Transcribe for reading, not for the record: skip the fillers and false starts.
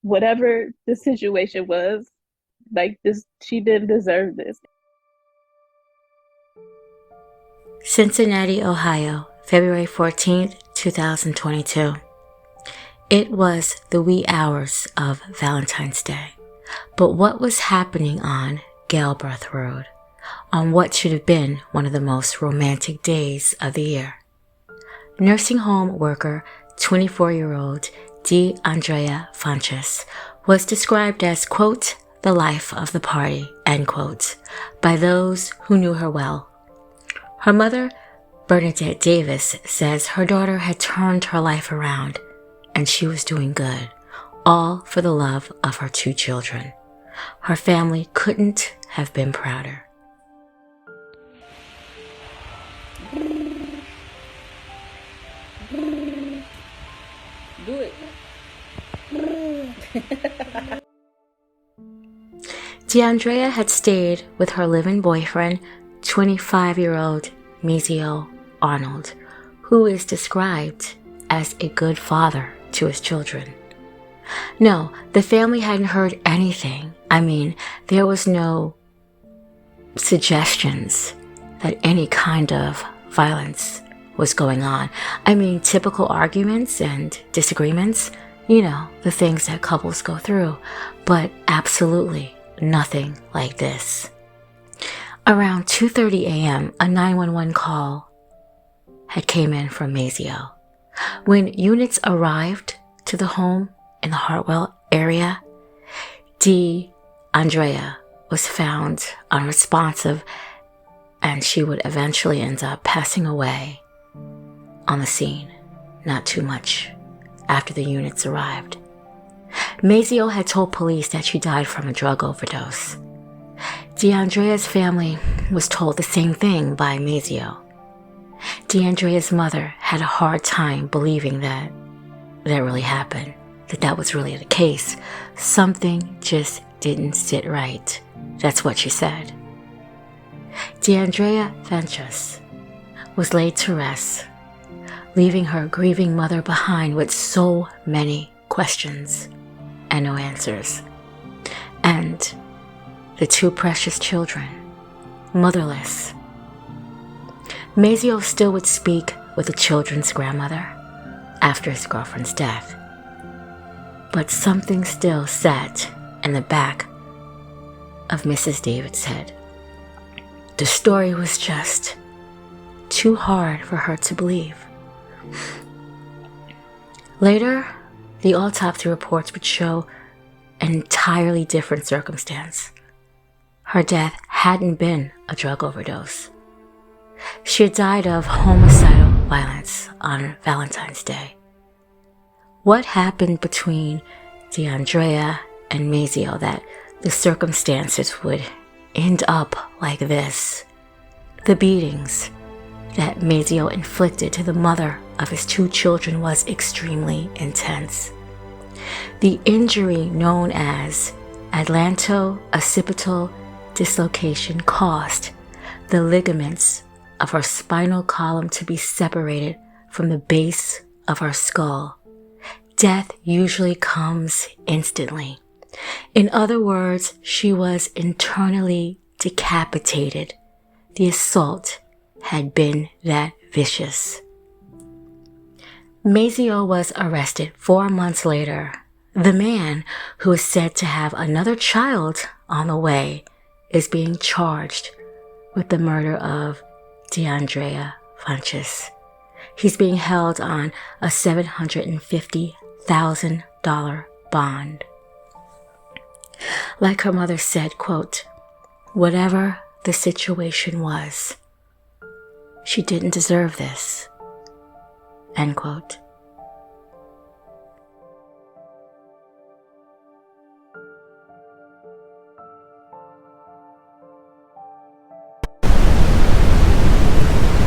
whatever the situation was, like this, she didn't deserve this. Cincinnati, Ohio, February 14th, 2022. It was the wee hours of Valentine's Day. But what was happening on Galbraith Road, on what should have been one of the most romantic days of the year? Nursing home worker 24-year-old Deandrea Funchess was described as, quote, the life of the party, end quote, by those who knew her well. Her mother, Bernadette Davis, says her daughter had turned her life around and she was doing good, all for the love of her two children. Her family couldn't have been prouder. Do it. Deandrea had stayed with her live-in boyfriend, 25-year-old Mayzio Arnold, who is described as a good father to his children. No, the family hadn't heard anything. I mean, there was no suggestions that any kind of violence was going on. I mean, typical arguments and disagreements, you know, the things that couples go through, but absolutely nothing like this. Around 2:30 a.m., a 911 call had came in from Mayzio. When units arrived to the home in the Hartwell area, Deandrea was found unresponsive, and she would eventually end up passing away on the scene not too much after the units arrived. Mayzio had told police that she died from a drug overdose. Deandrea's family was told the same thing by Mayzio. Deandrea's mother had a hard time believing that really happened, that was really the case. Something just didn't sit right. That's what she said. Deandrea Funchess was laid to rest, leaving her grieving mother behind with so many questions and no answers. And the two precious children, motherless. Mayzio still would speak with the children's grandmother after his girlfriend's death. But something still sat in the back of Mrs. David's head. The story was just too hard for her to believe. Later, the autopsy reports would show an entirely different circumstance. Her death hadn't been a drug overdose. She had died of homicidal violence on Valentine's Day. What happened between Deandrea and Mayzio that the circumstances would end up like this? The beatings that Mayzio inflicted to the mother of his two children was extremely intense. The injury known as atlanto-occipital dislocation caused the ligaments of her spinal column to be separated from the base of her skull. Death usually comes instantly. In other words, she was internally decapitated. The assault had been that vicious. Mayzio was arrested 4 months later. The man, who is said to have another child on the way, is being charged with the murder of Deandrea Funchess. He's being held on a $750,000 bond. Like her mother said, quote, whatever the situation was, she didn't deserve this, end quote.